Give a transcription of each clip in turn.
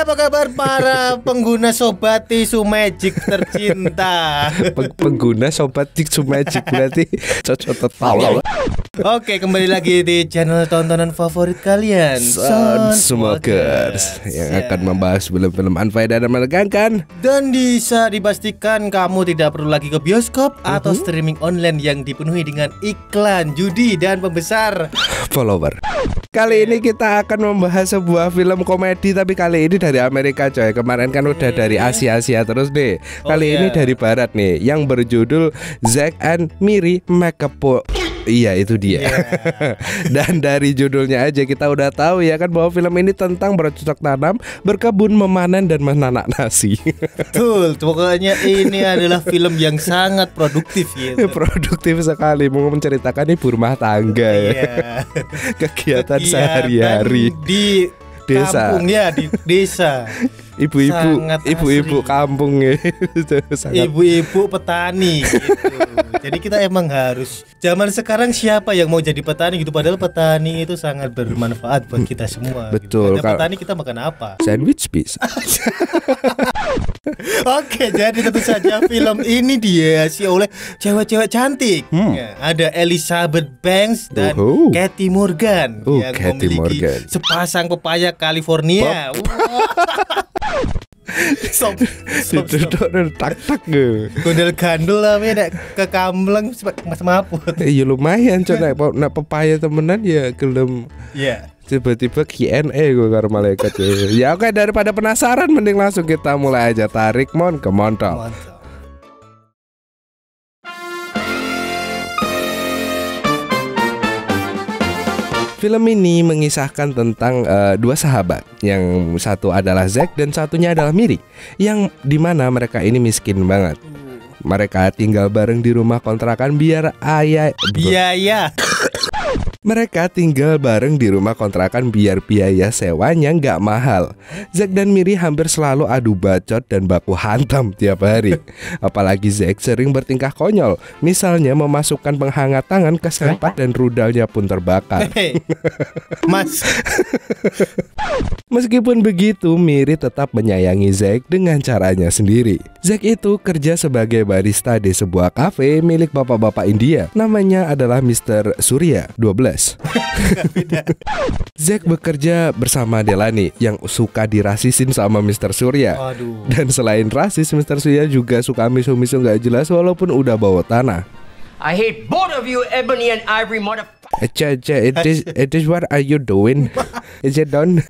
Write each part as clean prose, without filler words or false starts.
Hai, apa kabar para pengguna Sobat Tisu Magic tercinta? Pengguna Sobat Tisu Magic berarti cocok total. Oke, kembali lagi di channel tontonan favorit kalian, Smokers, yang akan membahas film-film unfaedah dan menegangkan. Dan bisa dipastikan kamu tidak perlu lagi ke bioskop atau streaming online yang dipenuhi dengan iklan, judi, dan pembesar follower. Kali ini kita akan membahas sebuah film komedi, tapi kali ini dari Amerika coy. Kemarin kan udah dari Asia terus deh. Kali ini dari Barat nih, yang berjudul Zack and Miri Make a Po. Iya, itu dia. Dan dari judulnya aja kita udah tahu ya kan bahwa film ini tentang bercocok tanam, berkebun, memanen, dan menanak nasi. Betul, pokoknya ini adalah film yang sangat produktif gitu. Produktif sekali, mau menceritakan ibu rumah tangga ya. Kegiatan sehari-hari di desa. Kampung ya, di desa. Ibu-ibu kampung ya. Ibu-ibu petani gitu. Jadi kita emang harus, zaman sekarang siapa yang mau jadi petani gitu, padahal petani itu sangat bermanfaat buat kita semua. Betul. Gitu. Ada petani kita makan apa? Sandwich piece. Oke, jadi tentu saja film ini dihiasi oleh cewek-cewek cantik. Ya, ada Elizabeth Banks dan Katie Morgan yang memiliki sepasang pepaya California. Tak Gondel gandul tapi nek ke Kamleng Mas Maput. Iya lumayan coy, nek pepaya temenan ya gelem. Iya. Tiba-tiba Q&A gue karo malaikat ya. Ya oke, daripada penasaran mending langsung kita mulai aja. Tarik mon ke montol. Film ini mengisahkan tentang dua sahabat, yang satu adalah Zack dan satunya adalah Miri, yang dimana mereka ini miskin banget. Mereka tinggal bareng di rumah kontrakan Mereka tinggal bareng di rumah kontrakan biar biaya sewanya nggak mahal. Zack dan Miri hampir selalu adu bacot dan baku hantam tiap hari. Apalagi Zack sering bertingkah konyol, misalnya memasukkan penghangat tangan ke serempat dan rudalnya pun terbakar. Mas. Meskipun begitu, Miri tetap menyayangi Zack dengan caranya sendiri. Zack itu kerja sebagai barista di sebuah kafe milik bapak-bapak India. Namanya adalah Mr. Surya 12. Zack bekerja bersama Delani yang suka dirasisin sama Mr. Surya. Dan selain rasis, Mr. Surya juga suka misu-misu gak jelas walaupun udah bawa tanah. I hate both of you, Ebony and Ivory motherfucker. It is what are you doing? Is it done?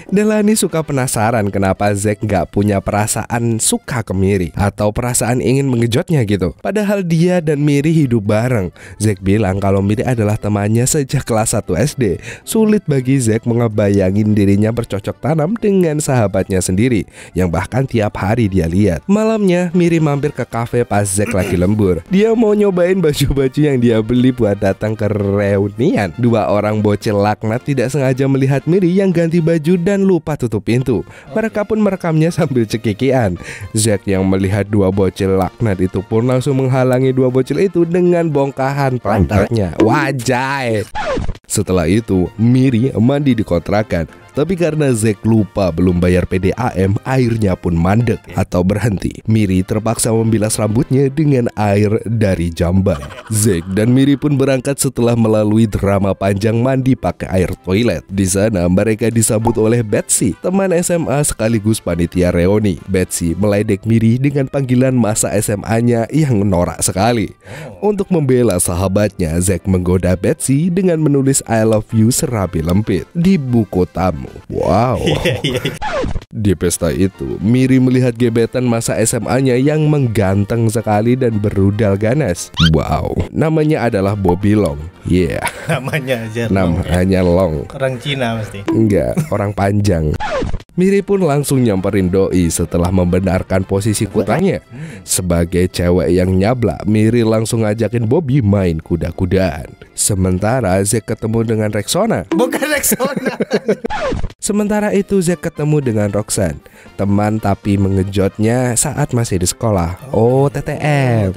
Delani suka penasaran kenapa Zack gak punya perasaan suka ke Miri atau perasaan ingin mengejutnya gitu. Padahal dia dan Miri hidup bareng. Zack bilang kalau Miri adalah temannya sejak kelas 1 SD. Sulit bagi Zack ngebayangin dirinya bercocok tanam dengan sahabatnya sendiri, yang bahkan tiap hari dia lihat. Malamnya Miri mampir ke kafe pas Zack lagi lembur. Dia mau nyobain baju-baju yang dia beli buat datang ke reunian. Dua orang bocil laknat tidak sengaja melihat Miri yang ganti baju dan lupa tutup pintu. Mereka pun merekamnya sambil cekikian. Zack yang melihat dua bocil laknat itu pun langsung menghalangi dua bocil itu dengan bongkahan pantatnya. Wajay. Setelah itu Miri mandi di kontrakan. Tapi karena Zack lupa belum bayar PDAM, airnya pun mandek atau berhenti. Miri terpaksa membilas rambutnya dengan air dari jamban. Zack dan Miri pun berangkat setelah melalui drama panjang mandi pakai air toilet. Di sana mereka disambut oleh Betsy, teman SMA sekaligus panitia reuni. Betsy meledek Miri dengan panggilan masa SMA-nya yang norak sekali. Untuk membela sahabatnya, Zack menggoda Betsy dengan menulis I love you serabi lempit di buku tamu. Wow. Di pesta itu, Miri melihat gebetan masa SMA-nya yang mengganteng sekali dan berudal ganas. Wow, namanya adalah Bobby Long. Yeah. Namanya aja Namanya Long. Orang Cina pasti. Enggak, orang panjang. Miri pun langsung nyamperin doi setelah membenarkan posisi putranya. Sebagai cewek yang nyablak, Miri langsung ngajakin Bobby main kuda-kudaan. Sementara Zack ketemu dengan Rexona. Bukan Rexona. Sementara itu Zack ketemu dengan Roxanne, teman tapi mengejutnya saat masih di sekolah. TTM.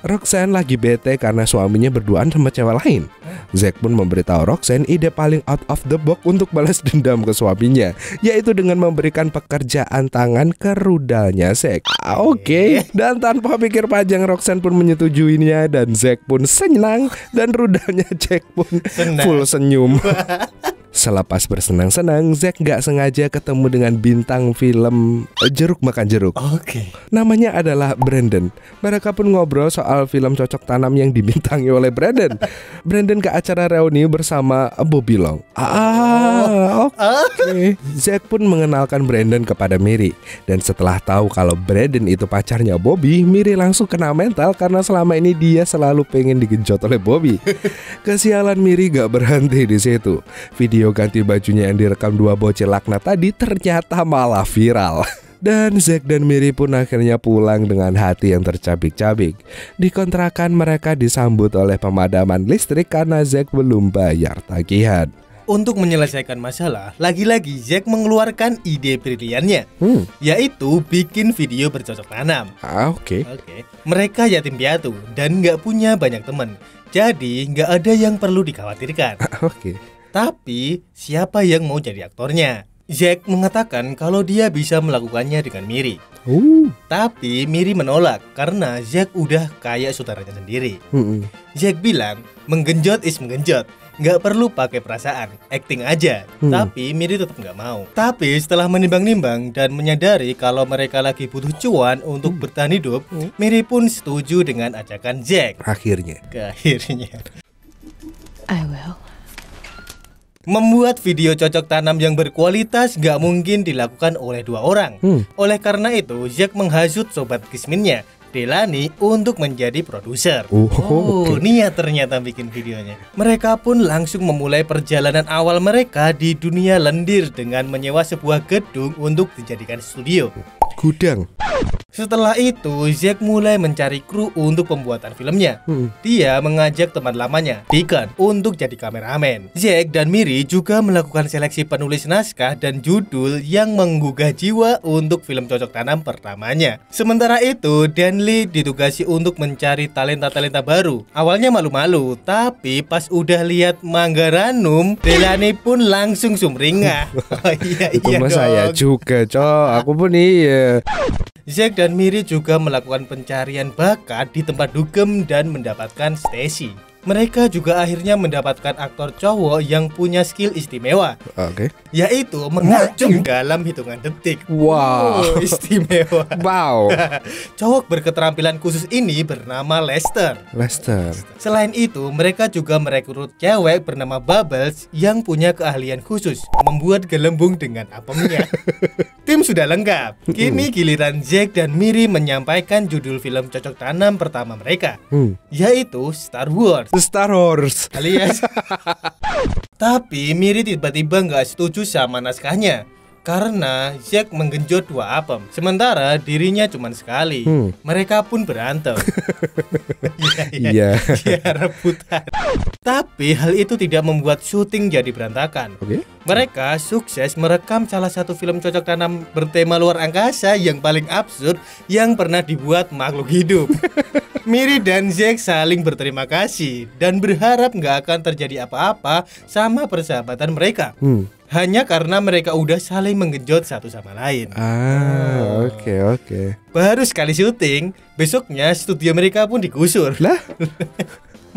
Roxanne lagi bete karena suaminya berduaan sama cewek lain. Zack pun memberitahu Roxanne ide paling out of the box untuk balas dendam ke suaminya, yaitu dengan memberikan pekerjaan tangan ke rudalnya Zack. Oke. Dan tanpa pikir panjang Roxanne pun menyetujuinya dan Zack pun senang dan rudalnya Zack pun full senyum. Selepas bersenang-senang, Zack gak sengaja ketemu dengan bintang film Jeruk Makan Jeruk. Namanya adalah Brandon. Mereka pun ngobrol soal film cocok tanam yang dibintangi oleh Brandon. Brandon ke acara reuni bersama Bobby Long. Zack pun mengenalkan Brandon kepada Miri. Dan setelah tahu kalau Brandon itu pacarnya Bobby, Miri langsung kena mental karena selama ini dia selalu pengen digenjot oleh Bobby. Kesialan Miri gak berhenti di situ. Video ganti bajunya yang direkam dua bocil laknat tadi ternyata malah viral. Dan Zack dan Miri pun akhirnya pulang dengan hati yang tercabik-cabik. Di kontrakan mereka disambut oleh pemadaman listrik karena Zack belum bayar tagihan. Untuk menyelesaikan masalah, lagi-lagi Zack mengeluarkan ide briliannya, yaitu bikin video bercocok tanam. Mereka yatim piatu dan nggak punya banyak teman, jadi nggak ada yang perlu dikhawatirkan. Tapi siapa yang mau jadi aktornya? Zack mengatakan kalau dia bisa melakukannya dengan Miri. Tapi Miri menolak karena Zack udah kayak saudaranya sendiri. Zack bilang menggenjot is menggenjot, nggak perlu pakai perasaan, acting aja. Tapi Miri tetap nggak mau. Tapi setelah menimbang-nimbang dan menyadari kalau mereka lagi butuh cuan untuk bertahan hidup, Miri pun setuju dengan ajakan Zack. Akhirnya I will. Membuat video cocok tanam yang berkualitas gak mungkin dilakukan oleh dua orang. Oleh karena itu, Zack menghasut sobat Kisminnya, Delany, untuk menjadi produser. Niat ternyata bikin videonya. Mereka pun langsung memulai perjalanan awal mereka di dunia lendir dengan menyewa sebuah gedung untuk dijadikan studio. Gudang. Setelah itu, Zack mulai mencari kru untuk pembuatan filmnya. Dia mengajak teman lamanya, Deacon, untuk jadi kameramen. Zack dan Miri juga melakukan seleksi penulis naskah dan judul yang menggugah jiwa untuk film cocok tanam pertamanya. Sementara itu, Danley ditugasi untuk mencari talenta-talenta baru. Awalnya malu-malu, tapi pas udah lihat Manggaranum, Delany pun langsung sumringah. Itu mas saya juga, aku pun iya. Zack dan Miri juga melakukan pencarian bakat di tempat dugem dan mendapatkan Stacy. Mereka juga akhirnya mendapatkan aktor cowok yang punya skill istimewa, yaitu mengacung dalam hitungan detik. Istimewa. Cowok berketerampilan khusus ini bernama Lester. Selain itu, mereka juga merekrut cewek bernama Bubbles yang punya keahlian khusus membuat gelembung dengan apemnya. Tim sudah lengkap. Kini giliran Zack dan Miri menyampaikan judul film cocok tanam pertama mereka, yaitu Star Wars. Alias. Tapi Miri tiba-tiba nggak setuju sama naskahnya karena Zack menggenjot 2 apem, sementara dirinya cuma sekali. Mereka pun berantem. Rebutan. Tapi hal itu tidak membuat syuting jadi berantakan. Mereka sukses merekam salah satu film cocok tanam bertema luar angkasa yang paling absurd yang pernah dibuat makhluk hidup. Miri dan Zack saling berterima kasih dan berharap nggak akan terjadi apa-apa sama persahabatan mereka. Hanya karena mereka udah saling menggenjot satu sama lain. Baru sekali syuting, besoknya studio mereka pun digusur.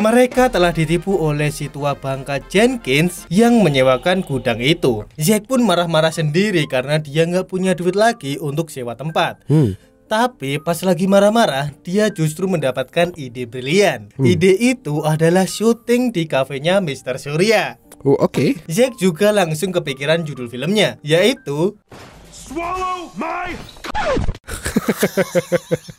Mereka telah ditipu oleh si tua bangka Jenkins yang menyewakan gudang itu. Zack pun marah-marah sendiri karena dia nggak punya duit lagi untuk sewa tempat. Tapi pas lagi marah-marah, dia justru mendapatkan ide brilian. Ide itu adalah syuting di kafenya Mr. Surya. Zack juga langsung kepikiran judul filmnya, yaitu Swallow My.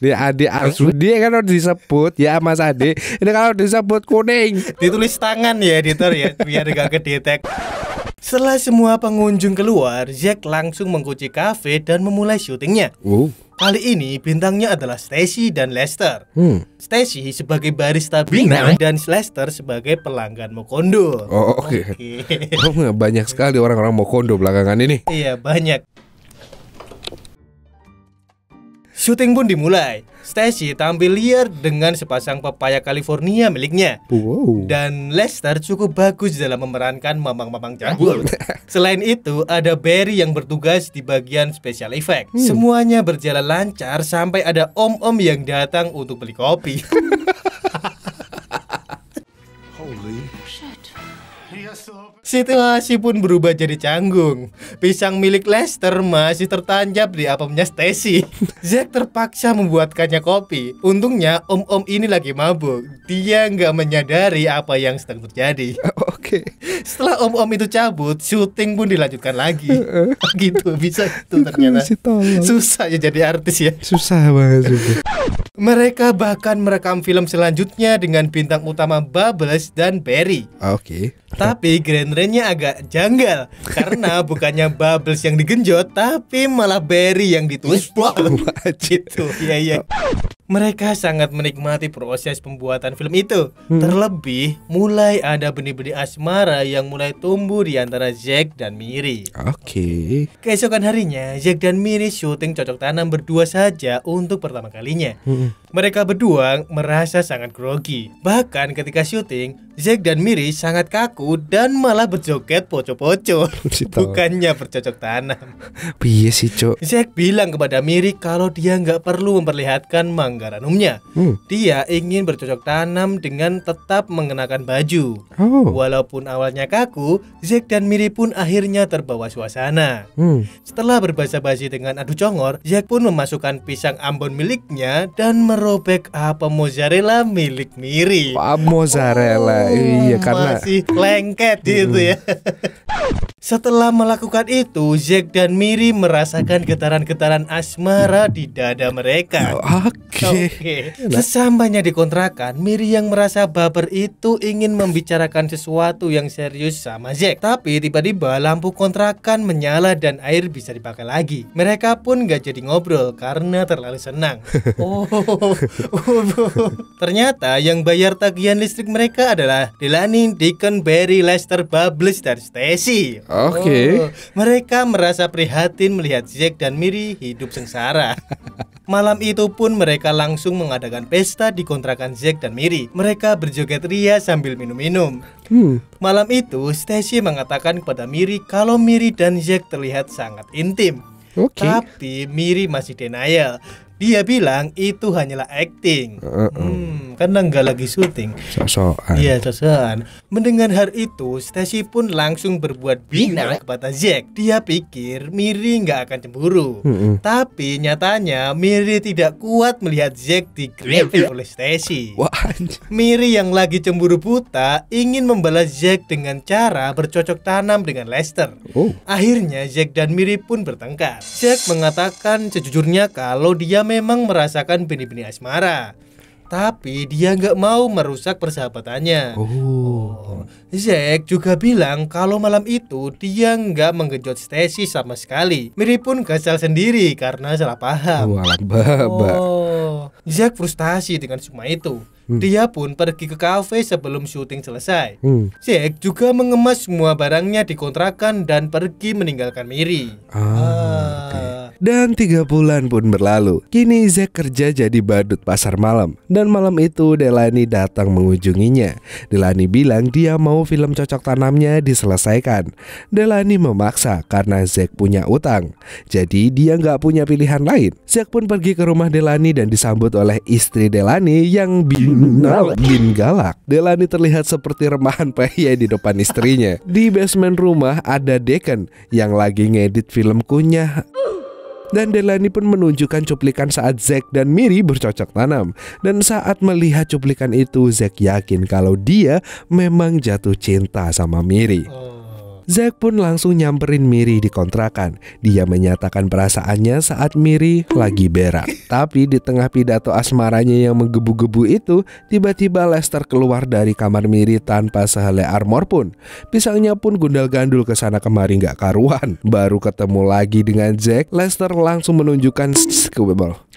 Dia adik Arsu, dia kan harus disebut ya Mas Ade. Ini kalau disebut kuning, ditulis tangan ya editor ya, biar gak kedetek. Setelah semua pengunjung keluar, Zack langsung mengunci kafe dan memulai syutingnya. Kali ini bintangnya adalah Stacy dan Lester. Stacy sebagai barista bina dan Lester sebagai pelanggan Mokondo. Oke. Banyak sekali orang-orang Mokondo belakangan ini. Iya, banyak. Syuting pun dimulai. Stacy tampil liar dengan sepasang pepaya California miliknya. Dan Lester cukup bagus dalam memerankan mamang-mamang cabul. Selain itu, ada Barry yang bertugas di bagian special effect. Semuanya berjalan lancar sampai ada om-om yang datang untuk beli kopi. Situasi pun berubah jadi canggung. Pisang milik Lester masih tertancap di apemnya Stacy. Zack terpaksa membuatkannya kopi. Untungnya om-om ini lagi mabuk. Dia nggak menyadari apa yang sedang terjadi. Setelah om-om itu cabut, syuting pun dilanjutkan lagi. Gitu, bisa itu ternyata. Susah ya jadi artis ya. Susah banget. Mereka bahkan merekam film selanjutnya dengan bintang utama Bubbles dan Barry. Tapi genrenya agak janggal karena bukannya Bubbles yang digenjot, tapi malah Barry yang ditusuk. Gitu, iya. Mereka sangat menikmati proses pembuatan film itu. Terlebih, mulai ada benih-benih asmara yang mulai tumbuh di antara Zack dan Miri. Keesokan harinya, Zack dan Miri syuting cocok tanam berdua saja untuk pertama kalinya. Mereka berdua merasa sangat grogi. Bahkan ketika syuting, Zack dan Miri sangat kaku dan malah berjoget poco-poco. Bukannya bercocok tanam. Piye sih, Cok? Zack bilang kepada Miri kalau dia nggak perlu memperlihatkan manggaranumnya. Dia ingin bercocok tanam dengan tetap mengenakan baju. Walaupun awalnya kaku, Zack dan Miri pun akhirnya terbawa suasana. Setelah berbasa-basi dengan adu congor, Zack pun memasukkan pisang Ambon miliknya dan merobek apem mozzarella milik Miri. Mozzarella, iya karena masih lengket gitu ya. Setelah melakukan itu, Zack dan Miri merasakan getaran-getaran asmara di dada mereka. Sesampainya di kontrakan, Miri yang merasa baper itu ingin membicarakan sesuatu yang serius sama Zack. Tapi tiba-tiba lampu kontrakan menyala dan air bisa dipakai lagi. Mereka pun gak jadi ngobrol karena terlalu senang. Ternyata yang bayar tagihan listrik mereka adalah Delaney, Deacon, Barry, Lester, Bubbles, dan Stacy. Mereka merasa prihatin melihat Zack dan Miri hidup sengsara. Malam itu pun mereka langsung mengadakan pesta di kontrakan Zack dan Miri. Mereka berjoget ria sambil minum-minum. Malam itu, Stacy mengatakan kepada Miri kalau Miri dan Zack terlihat sangat intim. Tapi Miri masih denial. Dia bilang itu hanyalah acting. Karena nggak lagi syuting. Sosokan. Iya, sosokan. Mendengar hal itu, Stacy pun langsung berbuat bina kepada Zack. Dia pikir Miri nggak akan cemburu. Tapi nyatanya Miri tidak kuat melihat Zack digrebek oleh Stacy. Miri yang lagi cemburu buta ingin membalas Zack dengan cara bercocok tanam dengan Lester. Akhirnya Zack dan Miri pun bertengkar. Zack mengatakan sejujurnya kalau dia memang merasakan benih-benih asmara, tapi dia nggak mau merusak persahabatannya. Zack juga bilang kalau malam itu dia nggak menggenjot Stacy sama sekali. Miri pun kesal sendiri karena salah paham. Zack frustasi dengan semua itu. Dia pun pergi ke kafe sebelum syuting selesai. Zack juga mengemas semua barangnya di kontrakan dan pergi meninggalkan Miri. Dan 3 bulan pun berlalu. Kini Zack kerja jadi badut pasar malam. Dan malam itu Delaney datang mengunjunginya. Delaney bilang dia mau film cocok tanamnya diselesaikan. Delaney memaksa karena Zack punya utang. Jadi dia nggak punya pilihan lain. Zack pun pergi ke rumah Delaney dan disambut oleh istri Delaney yang bin galak. Delaney terlihat seperti remahan pria di depan istrinya. Di basement rumah ada Deacon yang lagi ngedit film kunyah. Dan Delaney pun menunjukkan cuplikan saat Zack dan Miri bercocok tanam. Dan saat melihat cuplikan itu, Zack yakin kalau dia memang jatuh cinta sama Miri. Zack pun langsung nyamperin Miri di kontrakan. Dia menyatakan perasaannya saat Miri lagi berak. Tapi di tengah pidato asmaranya yang menggebu-gebu itu, tiba-tiba Lester keluar dari kamar Miri tanpa sehelai armor pun. Pisangnya pun gundal-gandul ke sana kemari nggak karuan. Baru ketemu lagi dengan Zack, Lester langsung menunjukkan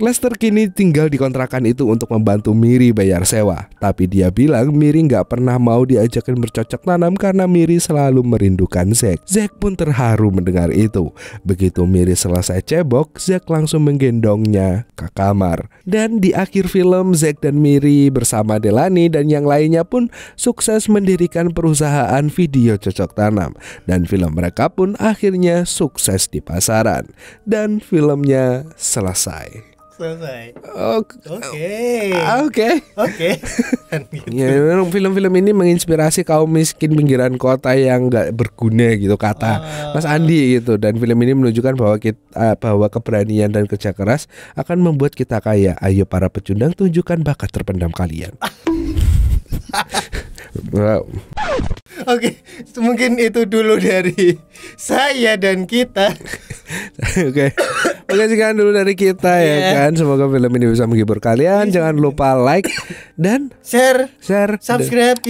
Lester kini tinggal di kontrakan itu untuk membantu Miri bayar sewa. Tapi dia bilang Miri nggak pernah mau diajakin bercocok tanam karena Miri selalu merindukan Zack. Zack pun terharu mendengar itu. Begitu Miri selesai cebok, Zack langsung menggendongnya ke kamar. Dan di akhir film, Zack dan Miri bersama Delany dan yang lainnya pun sukses mendirikan perusahaan video cocok tanam. Dan film mereka pun akhirnya sukses di pasaran. Dan filmnya selesai. Oke. Ya, memang film-film ini menginspirasi kaum miskin pinggiran kota yang nggak berguna gitu kata Mas Andi gitu. Dan film ini menunjukkan bahwa keberanian dan kerja keras akan membuat kita kaya. Ayo para pecundang, tunjukkan bakat terpendam kalian. Wow. Oke, mungkin itu dulu dari saya dan kita. Oke, sekian dulu dari kita ya kan. Semoga film ini bisa menghibur kalian. Jangan lupa like dan share, subscribe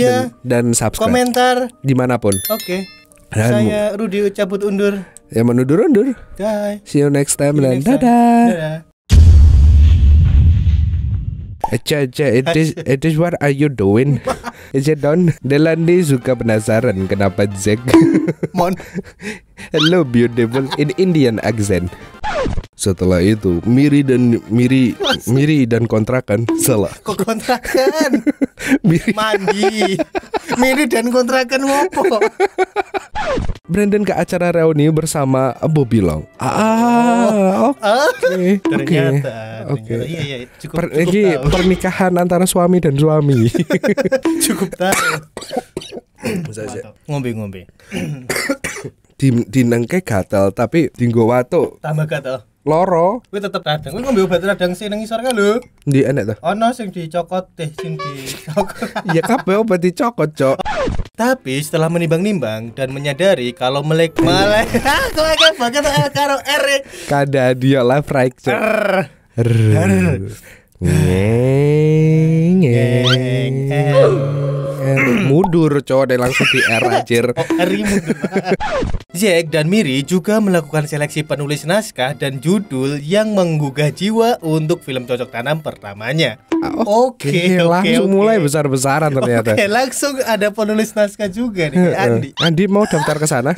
dan subscribe, komentar dimanapun. Oke. Saya Rudy cabut undur. Ya menundur-undur. Bye. See you next time dan dadah. It is what are you doing? Is it done? Delany suka penasaran kenapa Zack hello beautiful in Indian accent. Setelah itu Miri dan kontrakan salah. Kok kontrakan? Mandi. Miri dan kontrakan ngopo? Brandon ke acara reuni bersama Bobby Long. Ternyata. Iya, cukup tahu. Pernikahan antara suami dan suami. Cukup tahu. Ngombe. Di nengke gatel tapi dinggo watu. Tambah gatel. Loro. Kowe tetep radang. Kowe ngombe obat radang sing nang isor kan lho. Ndi enek to? Ono sing dicokot sing dicokot. Ya kabeh obat dicokot, Cok. Tapi setelah menimbang-nimbang dan menyadari kalau melek banget karo R. Kada dia live right, Cok. Mundur cowok dan langsung di R anjir. Zack dan Miri juga melakukan seleksi penulis naskah dan judul yang menggugah jiwa untuk film cocok tanam pertamanya. Oke, langsung mulai besar-besaran ternyata. Oke, langsung ada penulis naskah juga nih, Andi. Andi mau daftar ke sana?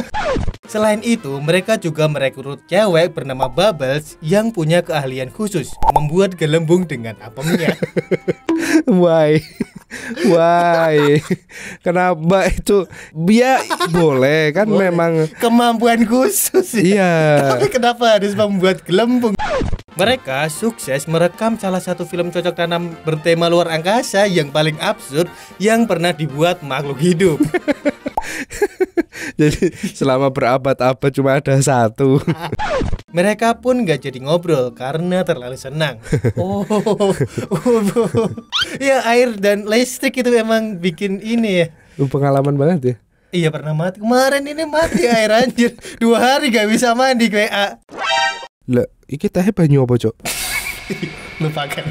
Selain itu, mereka juga merekrut cewek bernama Bubbles yang punya keahlian khusus membuat gelembung dengan apemnya. Why? Kenapa itu? Dia boleh kan boleh. Memang kemampuan khusus. Iya. Tapi kenapa harus membuat gelembung? Mereka sukses merekam salah satu film cocok tanam bertema luar angkasa yang paling absurd yang pernah dibuat makhluk hidup. Jadi selama berabad-abad cuma ada satu. Mereka pun gak jadi ngobrol karena terlalu senang. Ya air dan listrik itu emang bikin ini ya. Pengalaman banget ya. Iya pernah mati. Kemarin ini mati air anjir. 2 hari gak bisa mandi kayak. Lah, iki teh banyu apa, Cok? Lupakan.